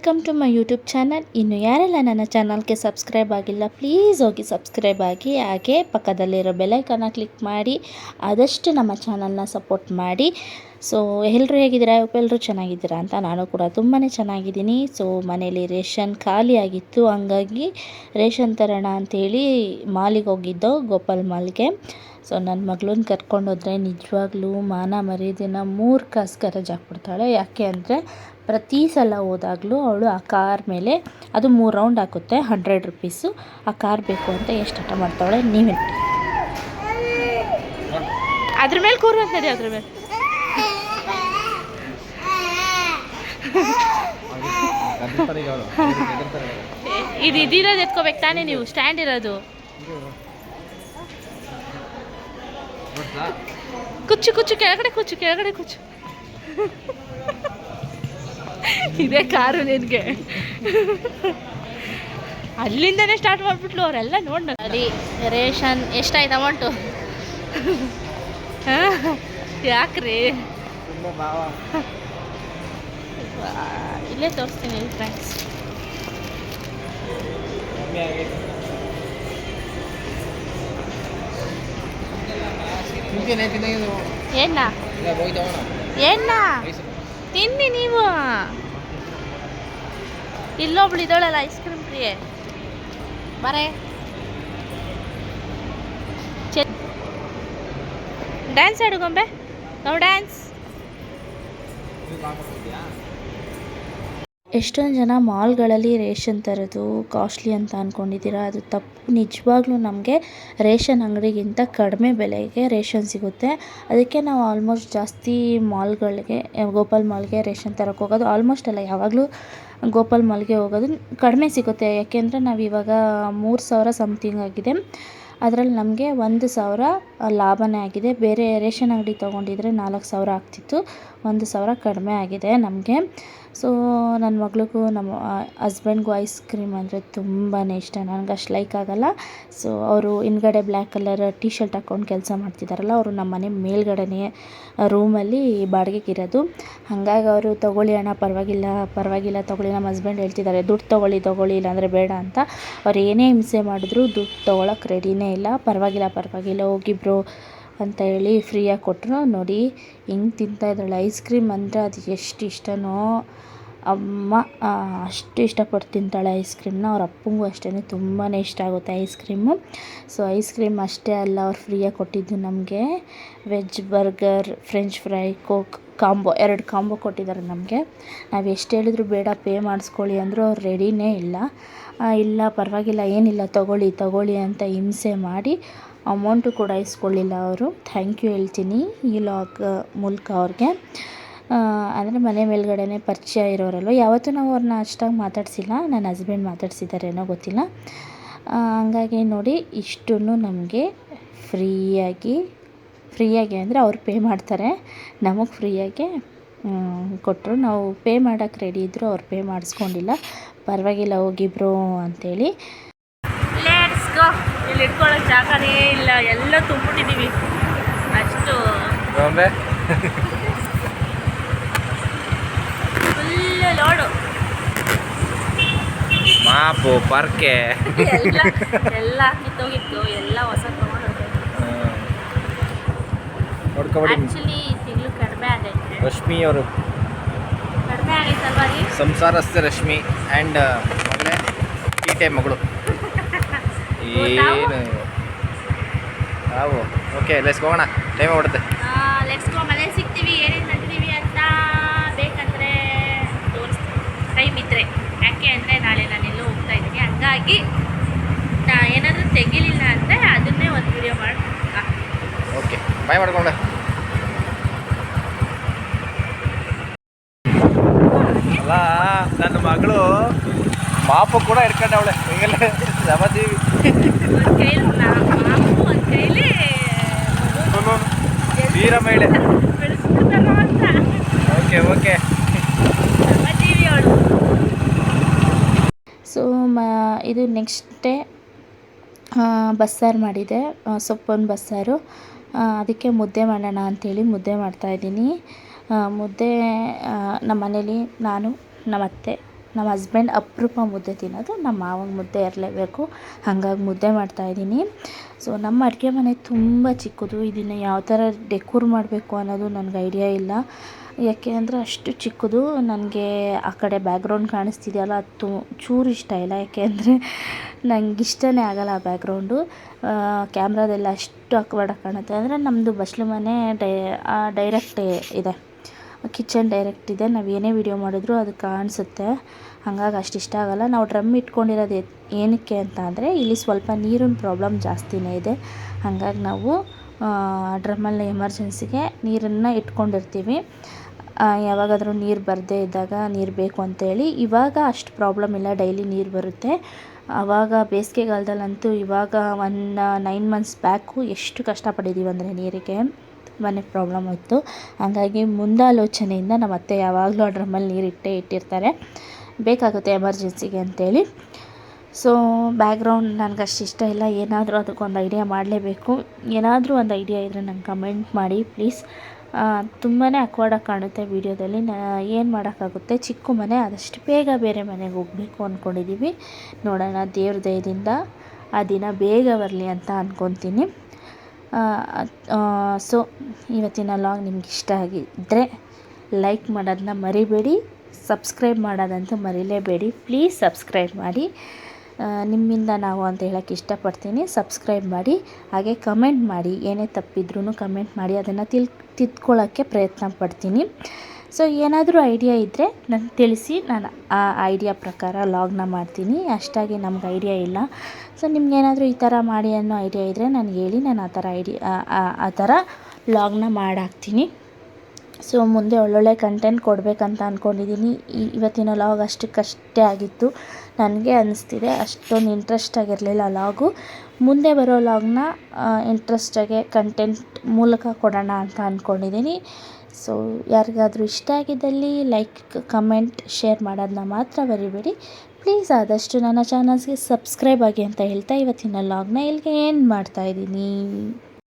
Welcome to my YouTube channel. ಇನ್ನು ಯಾರೆಲ್ಲ ನನ್ನ ಚಾನಲ್ಗೆ ಸಬ್ಸ್ಕ್ರೈಬ್ ಆಗಿಲ್ಲ ಪ್ಲೀಸ್ ಹೋಗಿ ಸಬ್ಸ್ಕ್ರೈಬ್ ಆಗಿ, ಹಾಗೆ ಪಕ್ಕದಲ್ಲಿರೋ ಬೆಲೈಕನ್ನ ಕ್ಲಿಕ್ ಮಾಡಿ ಆದಷ್ಟು ನಮ್ಮ ಚಾನಲ್ನ ಸಪೋರ್ಟ್ ಮಾಡಿ. ಸೊ ಎಲ್ಲರೂ ಹೇಗಿದ್ದೀರಾ? ಎಲ್ಲರೂ ಚೆನ್ನಾಗಿದ್ದೀರಾ ಅಂತ ನಾನು ಕೂಡ ತುಂಬಾ ಚೆನ್ನಾಗಿದ್ದೀನಿ. ಸೊ ಮನೇಲಿ ರೇಷನ್ ಖಾಲಿ ಆಗಿತ್ತು, ಹಂಗಾಗಿ ರೇಷನ್ ತರೋಣ ಅಂಥೇಳಿ ಮಾಲಿಗೆ ಹೋಗಿದ್ದೋ, ಗೋಪಾಲ್ ಮಾಲ್ಗೆ. ಸೊ ನನ್ನ ಮಗಳನ್ನ ಕರ್ಕೊಂಡೋದ್ರೆ ನಿಜವಾಗ್ಲೂ ಮಾನ ಮರ್ಯಾದೆನ 3 ಕಾಸು ಗರಜ್ ಹಾಕ್ಬಿಡ್ತಾಳೆ. ಯಾಕೆ ಅಂದರೆ ಪ್ರತಿ ಸಲ ಹೋದಾಗಲೂ ಅವಳು ಆ ಕಾರ್ ಮೇಲೆ, ಅದು 3 ರೌಂಡ್ ಹಾಕುತ್ತೆ, 100 ರುಪೀಸು. ಆ ಕಾರ್ ಬೇಕು ಅಂತ ಎಷ್ಟು ಹಠ ಮಾಡ್ತಾಳೆ ನೀವೇ. ಅದ್ರ ಮೇಲೆ ಕೂರು ಅಂತದೆ, ಅದ್ರ ಮೇಲೆ ಇದು ಇದಿರೋದು ಎತ್ಕೋಬೇಕು ತಾನೇ ನೀವು, ಸ್ಟ್ಯಾಂಡ್ ಇರೋದು. ಕುಚ್ಚು ಕುಚ್ಚು ಕೆಳಗಡೆ, ಕುಚ್ಚು ಕೆಳಗಡೆ, ಕುಚ್ಚು. ಇದೇ ಕಾರು ನಿನಗೆ. ಅಲ್ಲಿಂದನೇ ಸ್ಟಾರ್ಟ್ ಮಾಡಿಬಿಟ್ಲು ಅವರೆಲ್ಲ. ನೋಡಿ ಅಲ್ಲಿ ರೇಷನ್ ಎಷ್ಟಾಯ್ತು ಅಮೌಂಟು? ಯಾಕ್ರಿ ಇಲ್ಲೇ ತೋರಿಸ್ತೀನಿ ಫ್ರೆಂಡ್ಸ್. ಏನ ಏನ ತಿನ್ನಿ ನೀವು. ಇಲ್ಲೊಬ್ಳು ಇದ್ದಾಳಲ್ಲ ಐಸ್ ಕ್ರೀಮ್ ಪ್ರಿಯೆ, ಬರೇ ಡ್ಯಾನ್ಸ್ ಆಡುಗೊಂಬೆ ನಾವು ಡ್ಯಾನ್ಸ್. ಎಷ್ಟೊಂದು ಜನ ಮಾಲ್ಗಳಲ್ಲಿ ರೇಷನ್ ತರೋದು ಕಾಸ್ಟ್ಲಿ ಅಂತ ಅಂದ್ಕೊಂಡಿದ್ದೀರಾ, ಅದು ತಪ್ಪು. ನಿಜವಾಗ್ಲೂ ನಮಗೆ ರೇಷನ್ ಅಂಗಡಿಗಿಂತ ಕಡಿಮೆ ಬೆಲೆಗೆ ರೇಷನ್ ಸಿಗುತ್ತೆ. ಅದಕ್ಕೆ ನಾವು ಆಲ್ಮೋಸ್ಟ್ ಜಾಸ್ತಿ ಮಾಲ್ಗಳಿಗೆ, ಗೋಪಾಲ್ ಮಾಲ್ಗೆ ರೇಷನ್ ತರೋಕ್ಕೆ ಹೋಗೋದು. ಆಲ್ಮೋಸ್ಟ್ ಅಲ್ಲ, ಯಾವಾಗಲೂ ಗೋಪಾಲ್ ಮಾಲ್ಗೆ ಹೋಗೋದು. ಕಡಿಮೆ ಸಿಗುತ್ತೆ, ಯಾಕೆಂದರೆ ನಾವಿವಾಗ 3,000 ಸಮಥಿಂಗ್ ಆಗಿದೆ. ಅದರಲ್ಲಿ ನಮಗೆ 1,000 ಲಾಭನೇ ಆಗಿದೆ. ಬೇರೆ ರೇಷನ್ ಅಂಗಡಿ ತೊಗೊಂಡಿದ್ರೆ 4,000 ಆಗ್ತಿತ್ತು, 1,000 ಕಡಿಮೆ ಆಗಿದೆ ನಮಗೆ. ಸೊ ನನ್ನ ಮಗಳಿಗೂ ನಮ್ಮ ಹಸ್ಬೆಂಡ್ಗೂ ಐಸ್ ಕ್ರೀಮ್ ಅಂದರೆ ತುಂಬಾ ಇಷ್ಟ. ನನಗೆ ಅಷ್ಟು ಲೈಕ್ ಆಗೋಲ್ಲ. ಸೊ ಅವರು ಹಿಂದ್ಗಡೆ ಬ್ಲ್ಯಾಕ್ ಕಲರ್ ಟೀ ಶರ್ಟ್ ಹಾಕ್ಕೊಂಡು ಕೆಲಸ ಮಾಡ್ತಿದ್ದಾರಲ್ಲ, ಅವರು ನಮ್ಮ ಮನೆ ಮೇಲ್ಗಡೆನೇ ರೂಮಲ್ಲಿ ಬಾಡಿಗೆಗಿರೋದು. ಹಾಗಾಗಿ ಅವರು ತೊಗೊಳ್ಳಿ ಅಣ್ಣ, ಪರವಾಗಿಲ್ಲ ತೊಗೊಳ್ಳಿ. ನಮ್ಮ ಹಸ್ಬೆಂಡ್ ಹೇಳ್ತಿದ್ದಾರೆ ದುಡ್ಡು ತೊಗೊಳ್ಳಿ ಇಲ್ಲಾಂದರೆ ಬೇಡ ಅಂತ. ಅವ್ರು ಏನೇ ಹಿಂಸೆ ಮಾಡಿದ್ರು ದುಡ್ಡು ತೊಗೊಳಕ್ಕೆ ರೆಡಿನೇ ಇಲ್ಲ. ಪರವಾಗಿಲ್ಲ ಹೋಗಿಬ್ರು ಅಂತ ಹೇಳಿ ಫ್ರೀಯಾಗಿ ಕೊಟ್ಟರು. ನೋಡಿ ಹೆಂಗೆ ತಿಂತಾಯಿದ್ದಾಳೆ ಐಸ್ ಕ್ರೀಮ್ ಅಂದರೆ, ಅದು ಎಷ್ಟು ಇಷ್ಟನೋ ಅಮ್ಮ ಅಷ್ಟು ಇಷ್ಟಪಟ್ಟು ತಿಂತಾಳೆ ಐಸ್ ಕ್ರೀಮ್ನ. ಅವ್ರ ಅಪ್ಪಂಗೂ ಅಷ್ಟೇ ತುಂಬಾ ಇಷ್ಟ ಆಗುತ್ತೆ ice cream. So ice cream ಅಷ್ಟೇ ಅಲ್ಲ, ಅವ್ರು ಫ್ರೀಯಾಗಿ ಕೊಟ್ಟಿದ್ದು ನಮಗೆ veg burger, French fry, coke combo, 2 combo ಕೊಟ್ಟಿದ್ದಾರೆ ನಮಗೆ. ನಾವು ಎಷ್ಟು ಹೇಳಿದ್ರು ಬೇಡ ಪೇ ಮಾಡಿಸ್ಕೊಳ್ಳಿ ಅಂದರೂ ಅವ್ರು ರೆಡಿನೇ ಇಲ್ಲ. ಇಲ್ಲ ಪರವಾಗಿಲ್ಲ ಏನಿಲ್ಲ ತೊಗೊಳ್ಳಿ ಅಂತ ಹಿಂಸೆ ಮಾಡಿ ಅಮೌಂಟು ಕೂಡ ಇಸ್ಕೊಳ್ಳಿಲ್ಲ ಅವರು. ಥ್ಯಾಂಕ್ ಯು ಹೇಳ್ತೀನಿ ಈ ಲಾಗ್ ಮೂಲಕ ಅವ್ರಿಗೆ. ಅಂದರೆ ಮನೆ ಮೇಲ್ಗಡೆನೇ ಪರಿಚಯ ಇರೋರಲ್ವ, ಯಾವತ್ತೂ ನಾವು ಅವ್ರನ್ನ ಅಷ್ಟಾಗಿ ಮಾತಾಡಿಸಿಲ್ಲ. ನನ್ನ ಹಸ್ಬೆಂಡ್ ಮಾತಾಡ್ಸಿದ್ದಾರೇನೋ ಗೊತ್ತಿಲ್ಲ. ಹಂಗಾಗಿ ನೋಡಿ ಇಷ್ಟನ್ನು ನಮಗೆ ಫ್ರೀಯಾಗಿ ಅಂದರೆ ಅವ್ರು ಪೇ ಮಾಡ್ತಾರೆ, ನಮಗೆ ಫ್ರೀಯಾಗೆ ಕೊಟ್ಟರು. ನಾವು ಪೇ ಮಾಡೋಕ್ಕೆ ರೆಡಿ ಇದ್ದರು, ಅವ್ರು ಪೇ ಮಾಡಿಸ್ಕೊಂಡಿಲ್ಲ. ಪರವಾಗಿಲ್ಲ ಹೋಗಿಬ್ರು ಅಂಥೇಳಿ. Let's go. ಇಲ್ಲಿ ಇಟ್ಕೊಳ್ಳೋಕೆ ಜಾಗನೇ ಇಲ್ಲ, ಎಲ್ಲ ತುಂಬಿಟ್ಟಿದ್ದೀವಿ ಅಷ್ಟು. ಫುಲ್ ಲೋಡು, ಮಾಪು ಪಾರ್ಕೆ ಎಲ್ಲ ಕಿತ್ತೋಗಿತ್ತು, ಎಲ್ಲ ಹೊಸ ತೊಗೊಂಡು ಆ್ಯಕ್ಚುಲಿ ತಿಂಗಳು ಕಡಿಮೆ ಆಗೈತೆ. ರಶ್ಮಿ ಅವರು ಕಡಿಮೆ ಆಗೈತಲ್ವಾ ರೀ? ಸಂಸಾರಸ್ಥೆ ರಶ್ಮಿ ಆ್ಯಂಡ್ ಮಗಳೇ ಟೀಟೆ ಮಗಳು ಏನು ನಾವು. ಓಕೆ ಲೆಟ್ಸ್ ಹೋಗೋಣ, ಟೈಮ್ ಹೊಡುತ್ತೆ. Let's go. ಮನೇಲಿ ಸಿಗ್ತೀವಿ, ಏನೇನು ತಂದಿದ್ದೀವಿ ಅಂತ ಬೇಕಂದರೆ ತೋರಿಸ್ತೀವಿ ಟೈಮ್ ಇದ್ದರೆ. ಯಾಕೆ ಅಂದರೆ ನಾಳೆ ನಾನೆಲ್ಲೋ ಹೋಗ್ತಾ ಇದ್ದೀನಿ, ಹಂಗಾಗಿ ಏನಾದರೂ ತೆಗಿಲಿಲ್ಲ ಅಂದರೆ ಅದನ್ನೇ ಒಂದು ವಿಡಿಯೋ ಮಾಡಿ. ಓಕೆ ಬಾಯ್ ಮಾಡ್ಕೊಂಡೆ. ಅಲ್ಲ ನನ್ನ ಮಗಳು ಮಾಪು ಕೂಡ ಇಟ್ಕೊಂಡವಳೆ ಹಿಂಗೆಲ್ಲ ಸಮತೀವಿ. ಒಂದು ಕೈಲಿ ಒಂದು ಕೈಲಿ ವೀರ ಮಹಿಳೆ. ಓಕೆ ಸಮತೀವಿ ಅವಳು. ಸೊ ಇದು ನೆಕ್ಸ್ಟ್ ಡೇ ಬಸ್ಸಾರು ಮಾಡಿದೆ, ಸೊಪ್ಪಿನ ಬಸ್ಸಾರು. ಅದಕ್ಕೆ ಮುದ್ದೆ ಮಾಡೋಣ ಅಂಥೇಳಿ ಮುದ್ದೆ ಮಾಡ್ತಾಯಿದ್ದೀನಿ. ಮುದ್ದೆ ನಮ್ಮ ಮನೇಲಿ ನಾನು, ನಮ್ಮ ಅತ್ತೆ, ನಮ್ಮ ಹಸ್ಬೆಂಡ್ ಅಪರೂಪ ಮುದ್ದೆ ತಿನ್ನೋದು, ನಮ್ಮ ಮಾವಂಗೆ ಮುದ್ದೆ ಇರಲೇಬೇಕು, ಹಾಗಾಗಿ ಮುದ್ದೆ ಮಾಡ್ತಾಯಿದ್ದೀನಿ. ಸೊ ನಮ್ಮ ಅಡುಗೆ ಮನೆ ತುಂಬ ಚಿಕ್ಕದು. ಇದನ್ನು ಯಾವ ಥರ ಡೆಕೋರ್ ಮಾಡಬೇಕು ಅನ್ನೋದು ನನಗೆ ಐಡಿಯಾ ಇಲ್ಲ. ಯಾಕೆ ಅಂದರೆ ಅಷ್ಟು ಚಿಕ್ಕದು. ನನಗೆ ಆ ಕಡೆ ಬ್ಯಾಕ್ಗ್ರೌಂಡ್ ಕಾಣಿಸ್ತಿದೆಯಲ್ಲ, ಅದು ಚೂರು ಇಷ್ಟ ಇಲ್ಲ. ಯಾಕೆ ಅಂದರೆ ನಂಗೆ ಇಷ್ಟನೇ ಆಗೋಲ್ಲ ಆ ಬ್ಯಾಕ್ಗ್ರೌಂಡು. ಕ್ಯಾಮ್ರಾದೆಲ್ಲ ಅಷ್ಟು ಅಕ್ವರ್ಡಾಗಿ ಕಾಣುತ್ತೆ. ಅಂದರೆ ನಮ್ಮದು ಬಸ್ಲು ಮನೆ ಡೈರೆಕ್ಟ್ ಇದೆ, ಕಿಚನ್ ಡೈರೆಕ್ಟ್ ಇದೆ. ನಾವು ಏನೇ ವಿಡಿಯೋ ಮಾಡಿದ್ರೂ ಅದು ಕಾಣಿಸುತ್ತೆ, ಹಾಗಾಗಿ ಅಷ್ಟು ಇಷ್ಟ ಆಗೋಲ್ಲ. ನಾವು ಡ್ರಮ್ ಇಟ್ಕೊಂಡಿರೋದು ಏನಕ್ಕೆ ಅಂತ ಅಂದರೆ ಇಲ್ಲಿ ಸ್ವಲ್ಪ ನೀರಿನ ಪ್ರಾಬ್ಲಮ್ ಜಾಸ್ತಿನೇ ಇದೆ. ಹಾಗಾಗಿ ನಾವು ಡ್ರಮ್ಮಲ್ಲಿ ಎಮರ್ಜೆನ್ಸಿಗೆ ನೀರನ್ನು ಇಟ್ಕೊಂಡಿರ್ತೀವಿ. ಯಾವಾಗಾದರೂ ನೀರು ಬರದೇ ಇದ್ದಾಗ ನೀರು ಬೇಕು ಅಂತೇಳಿ. ಇವಾಗ ಅಷ್ಟು ಪ್ರಾಬ್ಲಮ್ ಇಲ್ಲ, ಡೈಲಿ ನೀರು ಬರುತ್ತೆ. ಆವಾಗ ಬೇಸಿಗೆಗಾಲದಲ್ಲಂತೂ ಇವಾಗ 9 ಮಂತ್ಸ್ ಬ್ಯಾಕು ಎಷ್ಟು ಕಷ್ಟಪಟ್ಟಿದ್ದೀವಿ ಅಂದರೆ ನೀರಿಗೆ ತುಂಬಾ ಪ್ರಾಬ್ಲಮ್ ಇತ್ತು. ಹಾಗಾಗಿ ಮುಂದಾಲೋಚನೆಯಿಂದ ನಮ್ಮ ಅತ್ತೆ ಯಾವಾಗಲೂ ಆ ಡ್ರಮ್ಮಲ್ಲಿ ನೀರು ಇಟ್ಟಿರ್ತಾರೆ, ಬೇಕಾಗುತ್ತೆ ಎಮರ್ಜೆನ್ಸಿಗೆ ಅಂತೇಳಿ. ಸೊ ಬ್ಯಾಕ್ಗ್ರೌಂಡ್ ನನಗಷ್ಟು ಇಷ್ಟ ಇಲ್ಲ. ಏನಾದರೂ ಅದಕ್ಕೊಂದು ಐಡಿಯಾ ಮಾಡಲೇಬೇಕು. ಏನಾದರೂ ಒಂದು ಐಡಿಯಾ ಇದ್ದರೆ ನಂಗೆ ಕಮೆಂಟ್ ಮಾಡಿ ಪ್ಲೀಸ್. ತುಂಬಾ ಅಕ್ವರ್ಡಾಗಿ ಕಾಣುತ್ತೆ ವೀಡಿಯೋದಲ್ಲಿ. ಏನು ಮಾಡೋಕ್ಕಾಗುತ್ತೆ, ಚಿಕ್ಕ ಮನೆ, ಆದಷ್ಟು ಬೇಗ ಬೇರೆ ಮನೆಗೆ ಹೋಗಬೇಕು ಅಂದ್ಕೊಂಡಿದ್ದೀವಿ. ನೋಡೋಣ, ದೇವ್ರ ದಯದಿಂದ ಆ ದಿನ ಬೇಗ ಬರಲಿ ಅಂತ ಅಂದ್ಕೊತೀನಿ. ಸೊ ಇವತ್ತಿನ ವ್ಲಾಗ್ ನಿಮ್ಗೆ ಇಷ್ಟ ಆಗಿದ್ದರೆ ಲೈಕ್ ಮಾಡೋದನ್ನ ಮರಿಬೇಡಿ, ಸಬ್ಸ್ಕ್ರೈಬ್ ಮಾಡೋದಂತೂ ಮರಿಲೇಬೇಡಿ. ಪ್ಲೀಸ್ ಸಬ್ಸ್ಕ್ರೈಬ್ ಮಾಡಿ. ನಿಮ್ಮಿಂದ ನಾವು ಅಂತ ಹೇಳೋಕ್ಕೆ ಇಷ್ಟಪಡ್ತೀನಿ. ಸಬ್ಸ್ಕ್ರೈಬ್ ಮಾಡಿ, ಹಾಗೆ ಕಮೆಂಟ್ ಮಾಡಿ. ಏನೇ ತಪ್ಪಿದ್ರೂ ಕಮೆಂಟ್ ಮಾಡಿ, ಅದನ್ನು ತಿದ್ಕೊಳ್ಳೋಕ್ಕೆ ಪ್ರಯತ್ನ ಪಡ್ತೀನಿ. ಸೊ ಏನಾದರೂ ಐಡಿಯಾ ಇದ್ದರೆ ನನಗೆ ತಿಳಿಸಿ, ನಾನು ಆ ಐಡಿಯಾ ಪ್ರಕಾರ ವ್ಲಾಗ್ನ ಮಾಡ್ತೀನಿ. ಅಷ್ಟಾಗಿ ನಮ್ಗೆ ಐಡಿಯಾ ಇಲ್ಲ. ಸೊ ನಿಮ್ಗೇನಾದರೂ ಈ ಥರ ಮಾಡಿ ಅನ್ನೋ ಐಡಿಯಾ ಇದ್ದರೆ ನನಗೆ ಹೇಳಿ, ನಾನು ಆ ಥರ ವ್ಲಾಗ್ನ ಮಾಡಾಕ್ತೀನಿ. ಸೊ ಮುಂದೆ ಒಳ್ಳೊಳ್ಳೆ ಕಂಟೆಂಟ್ ಕೊಡಬೇಕಂತ ಅಂದ್ಕೊಂಡಿದ್ದೀನಿ. ಇವತ್ತಿನ ವ್ಲಾಗ್ ಅಷ್ಟಕ್ಕಷ್ಟೇ ಆಗಿತ್ತು. ನನಗೆ ಅನ್ನಿಸ್ತಿದೆ ಅಷ್ಟೊಂದು ಇಂಟ್ರೆಸ್ಟ್ ಆಗಿರಲಿಲ್ಲ ವ್ಲಾಗು. ಮುಂದೆ ಬರೋ ವ್ಲಾಗ್ನ ಇಂಟ್ರೆಸ್ಟಾಗೆ ಕಂಟೆಂಟ್ ಮೂಲಕ ಕೊಡೋಣ ಅಂತ ಅಂದ್ಕೊಂಡಿದ್ದೀನಿ. ಸೊ ಯಾರಿಗಾದರೂ ಇಷ್ಟ ಆಗಿದ್ದಲ್ಲಿ ಲೈಕ್, ಕಮೆಂಟ್, ಶೇರ್ ಮಾಡೋದನ್ನ ಮಾತ್ರ ಮರಿಬೇಡಿ. ಪ್ಲೀಸ್ ಆದಷ್ಟು ನನ್ನ ಚಾನಲ್ಸ್ಗೆ ಸಬ್ಸ್ಕ್ರೈಬ್ ಆಗಿ ಅಂತ ಹೇಳ್ತಾ ಇವತ್ತಿನ ವ್ಲಾಗ್ನ ಇಲ್ಲಿಗೆ ಎಂಡ್ ಮಾಡ್ತಾಯಿದ್ದೀನಿ.